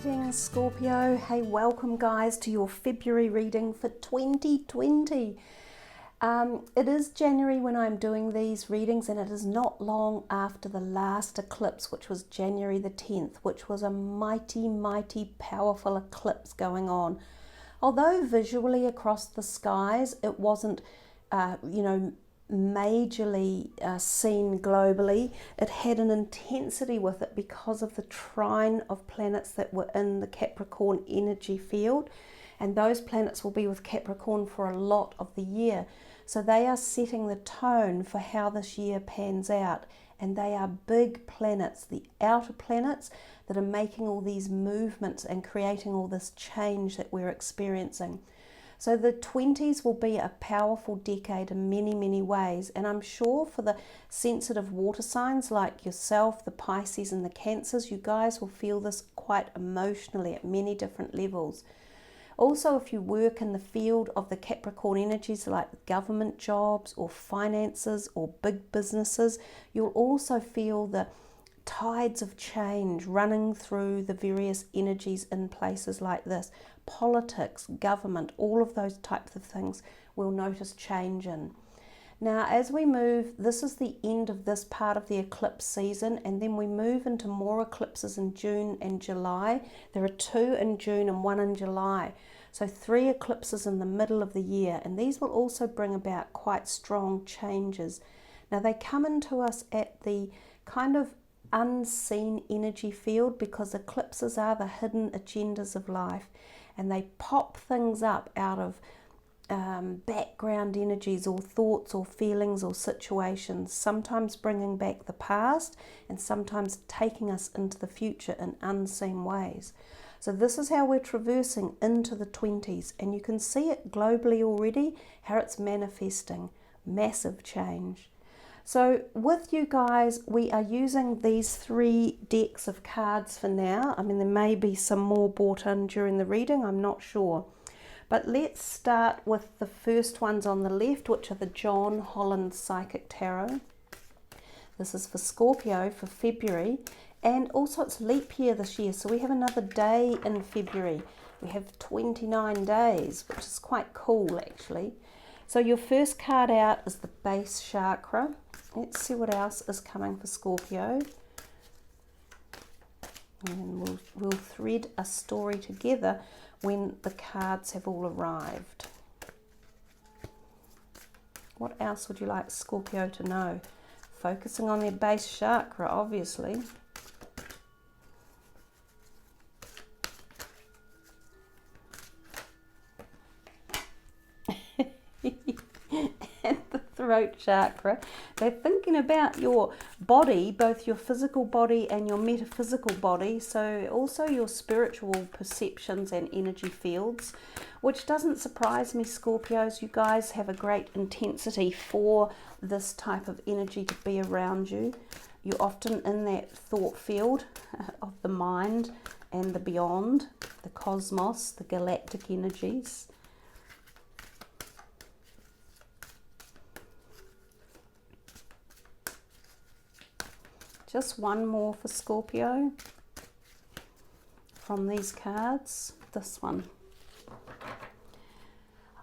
Greetings Scorpio. Hey, welcome guys to your February reading for 2020. It is January when I'm doing these readings, and it is not long after the last eclipse, which was January the 10th, which was a mighty powerful eclipse going on. Although visually across the skies it wasn't majorly seen globally, it had an intensity with it because of the trine of planets that were in the Capricorn energy field, and those planets will be with Capricorn for a lot of the year, so they are setting the tone for how this year pans out. And they are big planets, the outer planets that are making all these movements and creating all this change that we're experiencing. So the 20s will be a powerful decade in many ways, and I'm sure for the sensitive water signs like yourself, the Pisces and the Cancers, you guys will feel this quite emotionally at many different levels. Also, if you work in the field of the Capricorn energies like government jobs or finances or big businesses, you'll also feel the tides of change running through the various energies in places like this. Politics, government, all of those types of things we'll notice change in. Now, as we move, this is the end of this part of the eclipse season, and then we move into more eclipses in June and July. There are 2 in June and 1 in July. So 3 eclipses in the middle of the year, and these will also bring about quite strong changes. Now, they come into us at the kind of unseen energy field, because eclipses are the hidden agendas of life, and they pop things up out of background energies or thoughts or feelings or situations, sometimes bringing back the past and sometimes taking us into the future in unseen ways. So this is how we're traversing into the 20s, and you can see it globally already, how it's manifesting massive change. So with you guys, we are using these 3 decks of cards for now. I mean, there may be some more brought in during the reading, I'm not sure. But let's start with the first ones on the left, which are the John Holland Psychic Tarot. This is for Scorpio for February, and also it's leap year this year, so we have another day in February. We have 29 days, which is quite cool actually. So your first card out is the base chakra. Let's see what else is coming for Scorpio. And we'll thread a story together when the cards have all arrived. What else would you like Scorpio to know? Focusing on their base chakra, obviously. And the throat chakra. They're thinking about your body, both your physical body and your metaphysical body, so also your spiritual perceptions and energy fields, which doesn't surprise me, Scorpios. You guys have a great intensity for this type of energy to be around you. You're often in that thought field of the mind and the beyond, the cosmos, the galactic energies. Just one more for Scorpio from these cards, this one.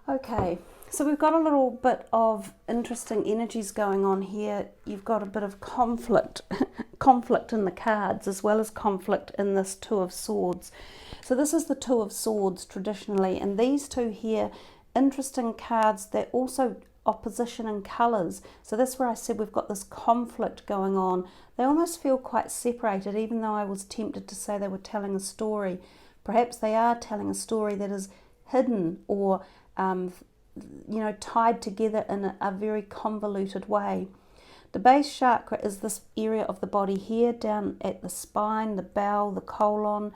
Okay, so we've got a little bit of interesting energies going on here. You've got a bit of conflict, conflict in the cards, as well as conflict in this 2 of Swords. So this is the 2 of Swords traditionally, and these 2 here, interesting cards. They're also opposition in colours, so that's where I said we've got this conflict going on. They almost feel quite separated, even though I was tempted to say they were telling a story. Perhaps they are telling a story that is hidden or tied together in a very convoluted way. The base chakra is this area of the body here, down at the spine, the bowel, the colon.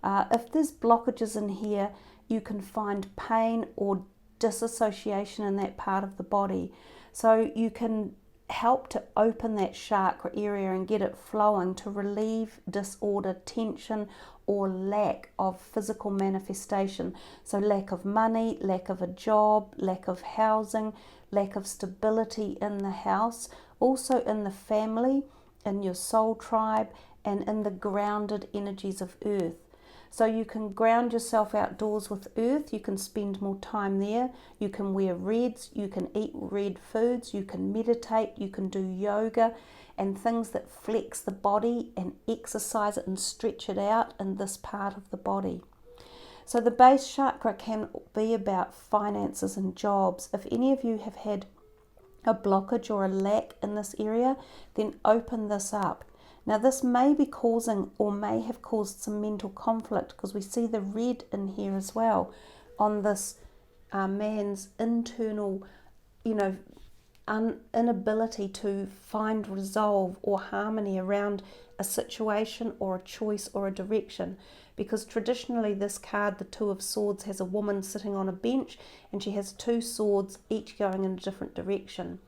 If there's blockages in here, you can find pain or disassociation in that part of the body, so you can help to open that chakra area and get it flowing to relieve disorder, tension, or lack of physical manifestation. So lack of money, lack of a job, lack of housing, lack of stability in the house, also in the family, in your soul tribe, and in the grounded energies of earth. So you can ground yourself outdoors with earth, you can spend more time there, you can wear reds, you can eat red foods, you can meditate, you can do yoga and things that flex the body and exercise it and stretch it out in this part of the body. So the base chakra can be about finances and jobs. If any of you have had a blockage or a lack in this area, then open this up. Now this may be causing or may have caused some mental conflict, because we see the red in here as well on this man's internal, inability to find resolve or harmony around a situation or a choice or a direction. Because traditionally this card, the Two of Swords, has a woman sitting on a bench and she has two swords each going in a different direction.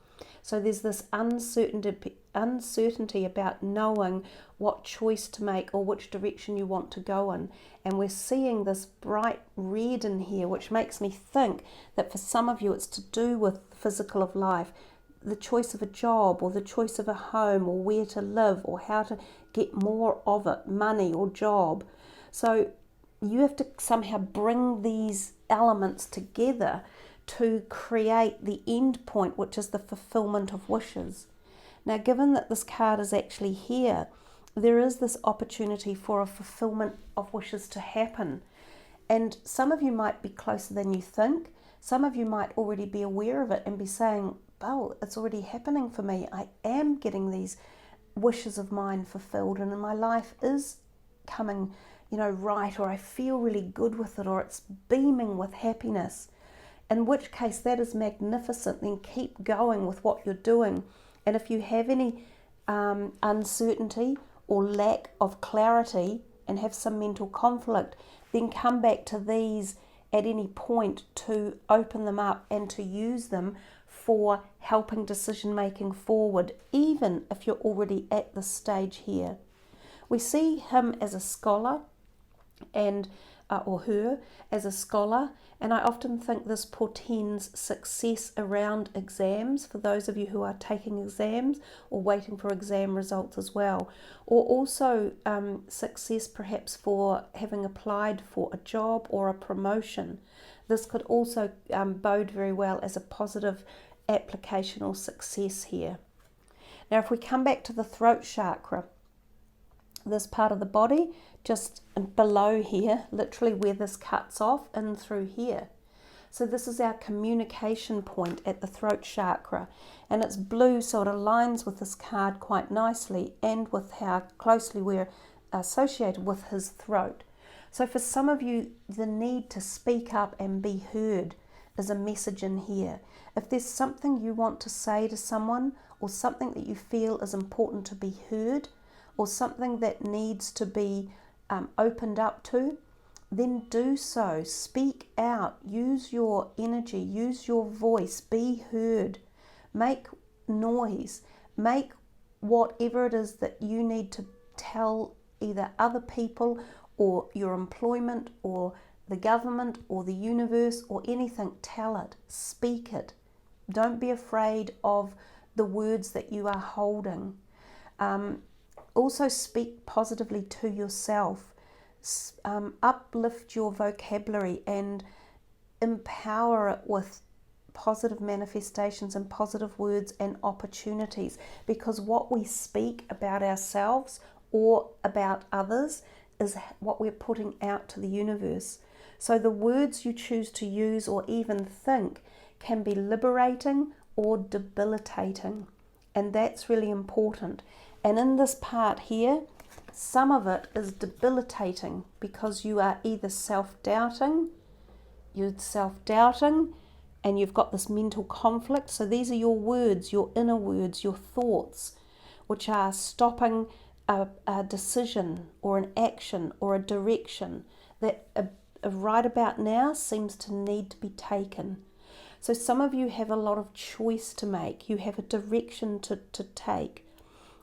So there's this uncertainty about knowing what choice to make or which direction you want to go in. And we're seeing this bright red in here, which makes me think that for some of you it's to do with the physical of life, the choice of a job or the choice of a home or where to live or how to get more of it, money or job. So you have to somehow bring these elements together to create the end point, which is the fulfillment of wishes. Now, given that this card is actually here, there is this opportunity for a fulfillment of wishes to happen. And some of you might be closer than you think. Some of you might already be aware of it and be saying, oh, it's already happening for me. I am getting these wishes of mine fulfilled and my life is coming, right, or I feel really good with it, or it's beaming with happiness. In which case that is magnificent. Then keep going with what you're doing. And if you have any uncertainty or lack of clarity and have some mental conflict, then come back to these at any point to open them up and to use them for helping decision making forward, even if you're already at this stage here. We see him as a scholar and or her as a scholar, and I often think this portends success around exams for those of you who are taking exams or waiting for exam results as well, or also success perhaps for having applied for a job or a promotion. This could also bode very well as a positive application or success here. Now if we come back to the throat chakra, this part of the body just below here, literally where this cuts off in through here. So this is our communication point at the throat chakra, and it's blue, so it aligns with this card quite nicely and with how closely we're associated with his throat. So for some of you, the need to speak up and be heard is a message in here. If there's something you want to say to someone, or something that you feel is important to be heard, or something that needs to be opened up to, then do so. Speak out, use your energy, use your voice, be heard, make noise, make whatever it is that you need to tell either other people or your employment or the government or the universe or anything. Tell it, speak it. Don't be afraid of the words that you are holding. Also speak positively to yourself. Uplift your vocabulary and empower it with positive manifestations and positive words and opportunities, because what we speak about ourselves or about others is what we're putting out to the universe. So the words you choose to use or even think can be liberating or debilitating, and that's really important. And in this part here, some of it is debilitating because you are either self-doubting and you've got this mental conflict. So these are your words, your inner words, your thoughts, which are stopping a decision or an action or a direction that right about now seems to need to be taken. So some of you have a lot of choice to make. You have a direction to take.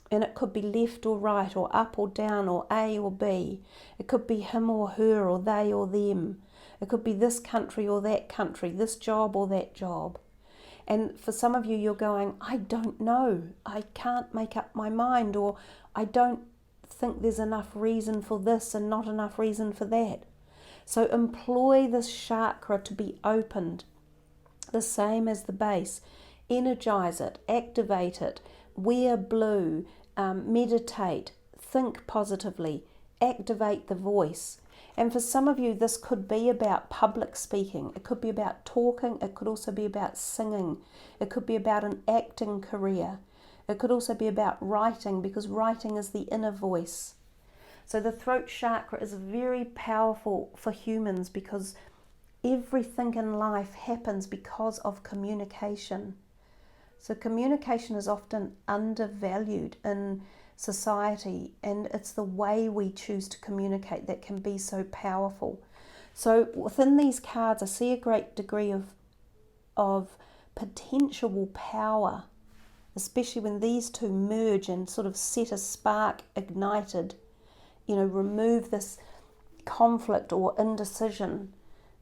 And it could be left or right, or up or down, or A or B. It could be him or her, or they or them. It could be this country or that country, this job or that job. And for some of you, you're going, I don't know. I can't make up my mind, or I don't think there's enough reason for this and not enough reason for that. So employ this chakra to be opened, the same as the base. Energize it, activate it, wear blue, meditate, think positively, activate the voice. And for some of you, this could be about public speaking. It could be about talking. It could also be about singing. It could be about an acting career. It could also be about writing, because writing is the inner voice. So the throat chakra is very powerful for humans, because everything in life happens because of communication. So communication is often undervalued in society, and it's the way we choose to communicate that can be so powerful. So within these cards, I see a great degree of potential power, especially when these two merge and sort of set a spark ignited, remove this conflict or indecision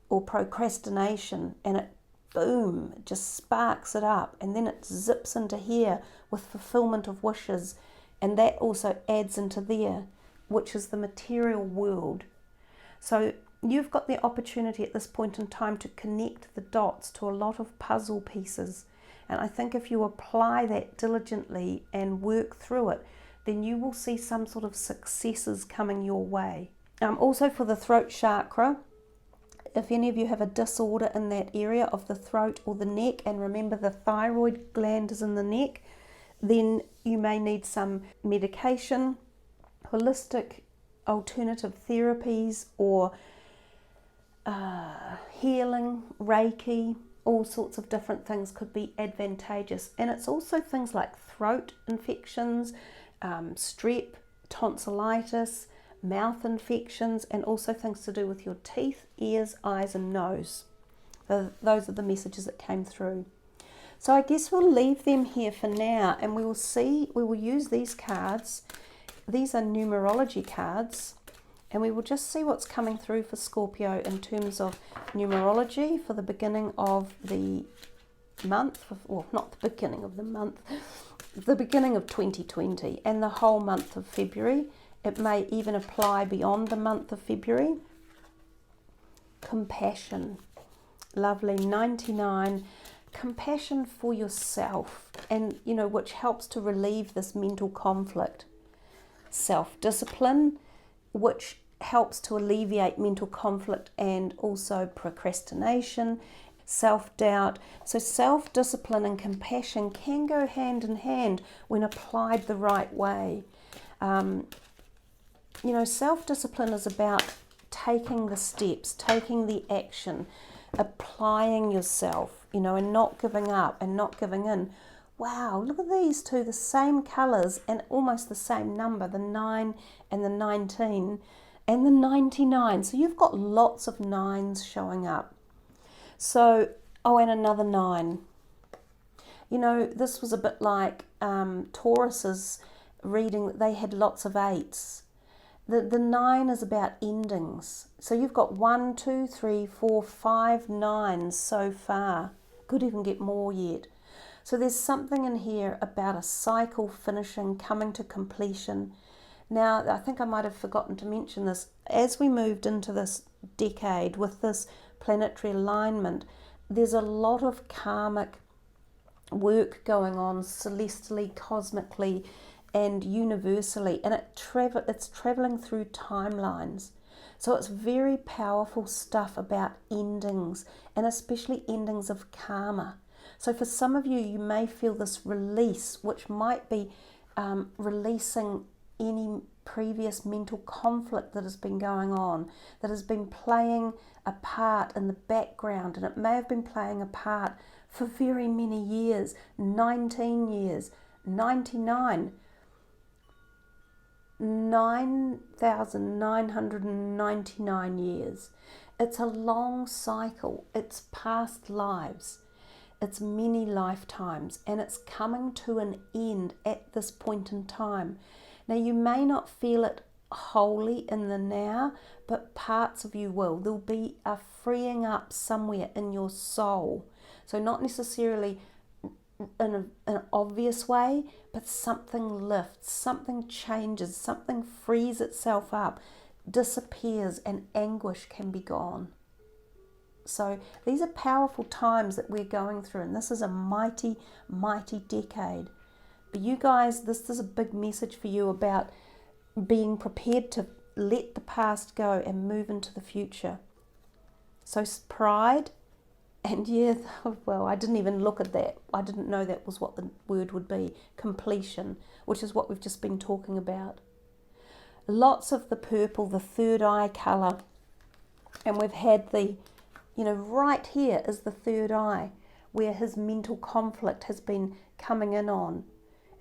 or procrastination, and it boom, it just sparks it up, and then it zips into here with fulfillment of wishes, and that also adds into there, which is the material world. So you've got the opportunity at this point in time to connect the dots to a lot of puzzle pieces, and I think if you apply that diligently and work through it, then you will see some sort of successes coming your way. Also for the throat chakra, if any of you have a disorder in that area of the throat or the neck, and remember the thyroid gland is in the neck, then you may need some medication, holistic alternative therapies, or healing, Reiki, all sorts of different things could be advantageous. And it's also things like throat infections, strep, tonsillitis, mouth infections, and also things to do with your teeth, ears, eyes and nose. Those are the messages that came through. So I guess we'll leave them here for now, and we will use these cards. These are numerology cards, and we will just see what's coming through for Scorpio in terms of numerology for the beginning of the month, well, not the beginning of the month, the beginning of 2020 and the whole month of February. It may even apply beyond the month of February. Compassion. Lovely. 99. Compassion for yourself, and which helps to relieve this mental conflict. Self-discipline, which helps to alleviate mental conflict and also procrastination, self-doubt. So self-discipline and compassion can go hand in hand when applied the right way. Self-discipline is about taking the steps, taking the action, applying yourself, and not giving up and not giving in. Wow, look at these two, the same colours and almost the same number, the 9 and the 19 and the 99. So you've got lots of 9s showing up. So, and another 9. This was a bit like Taurus's reading. They had lots of 8s. The 9 is about endings. So you've got 1, 2, 3, 4, 5 9s so far. Could even get more yet. So there's something in here about a cycle finishing, coming to completion. Now, I think I might have forgotten to mention this. As we moved into this decade with this planetary alignment, there's a lot of karmic work going on celestially, cosmically, and universally, and it's traveling through timelines. So it's very powerful stuff about endings, and especially endings of karma. So for some of you, you may feel this release, which might be releasing any previous mental conflict that has been going on, that has been playing a part in the background, and it may have been playing a part for very many years, 19 years, 99, 9,999 years. It's a long cycle. It's past lives. It's many lifetimes, and it's coming to an end at this point in time. Now, you may not feel it wholly in the now, but parts of you will. There'll be a freeing up somewhere in your soul. So not necessarily in an obvious way, but something lifts, something changes, something frees itself up, disappears, and anguish can be gone. So these are powerful times that we're going through, and this is a mighty, mighty decade. But you guys, this is a big message for you about being prepared to let the past go and move into the future. So pride, and yeah, well, I didn't even look at that. I didn't know that was what the word would be. Completion, which is what we've just been talking about. Lots of the purple, the third eye colour, and we've had the, right here is the third eye, where his mental conflict has been coming in on.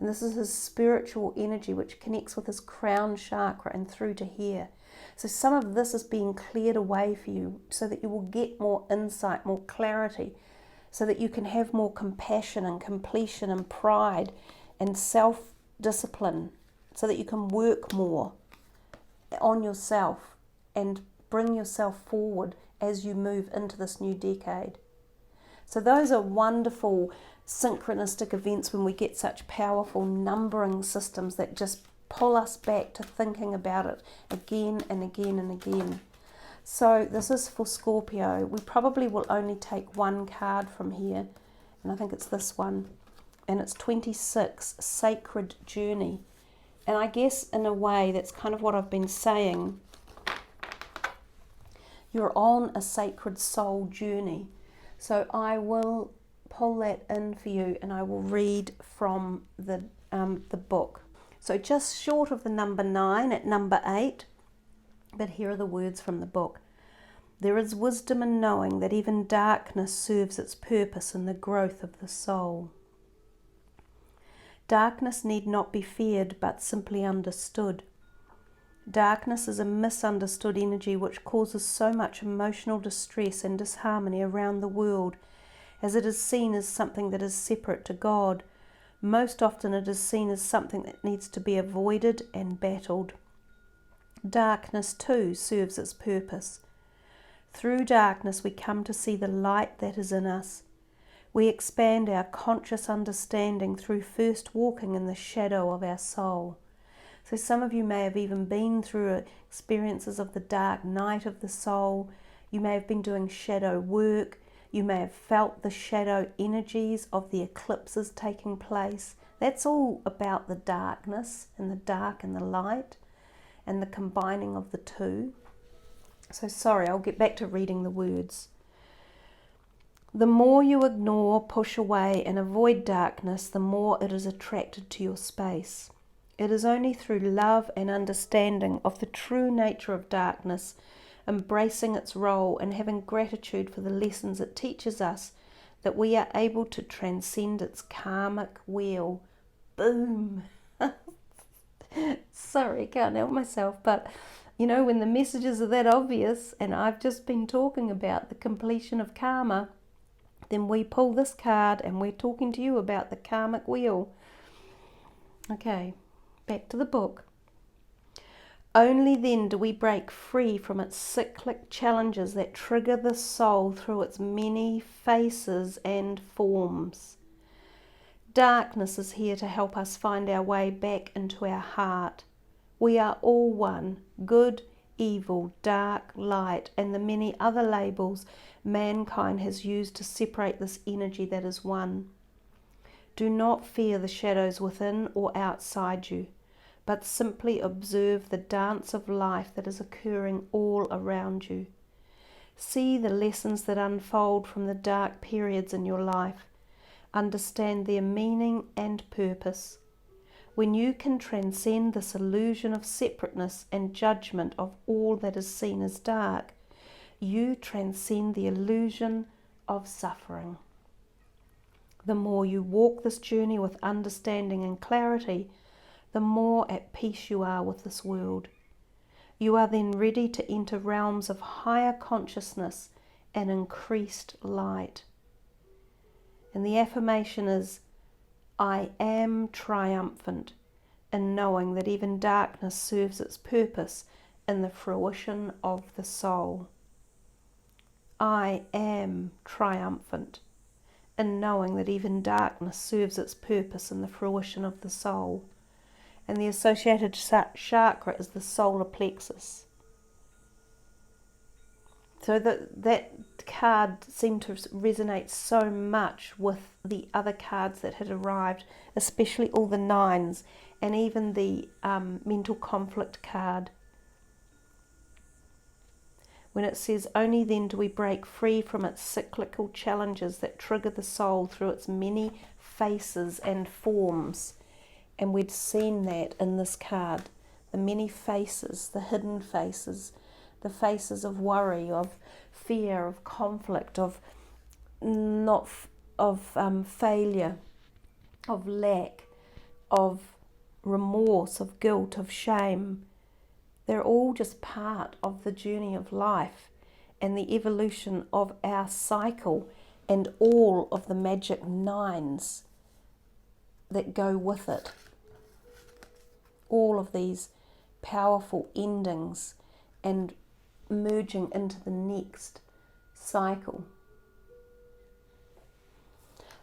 And this is his spiritual energy, which connects with his crown chakra and through to here. So some of this is being cleared away for you so that you will get more insight, more clarity, so that you can have more compassion and completion and pride and self-discipline, so that you can work more on yourself and bring yourself forward as you move into this new decade. So those are wonderful synchronistic events when we get such powerful numbering systems that just pull us back to thinking about it again and again and again. So this is for Scorpio. We probably will only take one card from here, and I think it's this one, and it's 26, Sacred Journey. And I guess in a way that's kind of what I've been saying. You're on a sacred soul journey. So I will pull that in for you, and I will read from the book. So just short of the number 9 at number 8, but here are the words from the book. There is wisdom in knowing that even darkness serves its purpose in the growth of the soul. Darkness need not be feared, but simply understood. Darkness is a misunderstood energy which causes so much emotional distress and disharmony around the world, as it is seen as something that is separate to God. Most often it is seen as something that needs to be avoided and battled. Darkness too serves its purpose. Through darkness we come to see the light that is in us. We expand our conscious understanding through first walking in the shadow of our soul. So some of you may have even been through experiences of the dark night of the soul. You may have been doing shadow work. You may have felt the shadow energies of the eclipses taking place. That's all about the darkness and the dark and the light and the combining of the two. So sorry, I'll get back to reading the words. The more you ignore, push away and avoid darkness, the more it is attracted to your space. It is only through love and understanding of the true nature of darkness, embracing its role and having gratitude for the lessons it teaches us, that we are able to transcend its karmic wheel. Boom! Sorry, can't help myself, but when the messages are that obvious, and I've just been talking about the completion of karma, then we pull this card and we're talking to you about the karmic wheel. Okay, back to the book. Only then do we break free from its cyclic challenges that trigger the soul through its many faces and forms. Darkness is here to help us find our way back into our heart. We are all one, good, evil, dark, light, and the many other labels mankind has used to separate this energy that is one. Do not fear the shadows within or outside you, but simply observe the dance of life that is occurring all around you. See the lessons that unfold from the dark periods in your life. Understand their meaning and purpose. When you can transcend this illusion of separateness and judgment of all that is seen as dark, you transcend the illusion of suffering. The more you walk this journey with understanding and clarity, the more at peace you are with this world. You are then ready to enter realms of higher consciousness and increased light. And the affirmation is, I am triumphant in knowing that even darkness serves its purpose in the fruition of the soul. I am triumphant in knowing that even darkness serves its purpose in the fruition of the soul. And the associated chakra is the solar plexus. So that card seemed to resonate so much with the other cards that had arrived, especially all the nines and even the mental conflict card. When it says, only then do we break free from its cyclical challenges that trigger the soul through its many faces and forms. And we'd seen that in this card, the many faces, the hidden faces, the faces of worry, of fear, of conflict, of failure, of lack, of remorse, of guilt, of shame. They're all just part of the journey of life and the evolution of our cycle and all of the magic nines that go with it. All of these powerful endings and merging into the next cycle.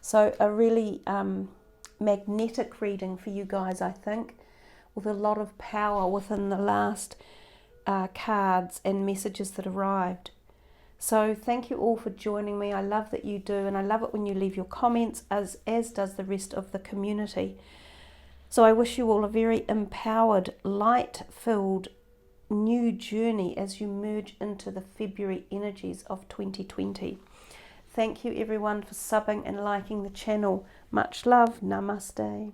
So a really magnetic reading for you guys, I think, with a lot of power within the last cards and messages that arrived. So thank you all for joining me. I love that you do, and I love it when you leave your comments, as does the rest of the community. So I wish you all a very empowered, light-filled new journey as you merge into the February energies of 2020. Thank you everyone for subbing and liking the channel. Much love. Namaste.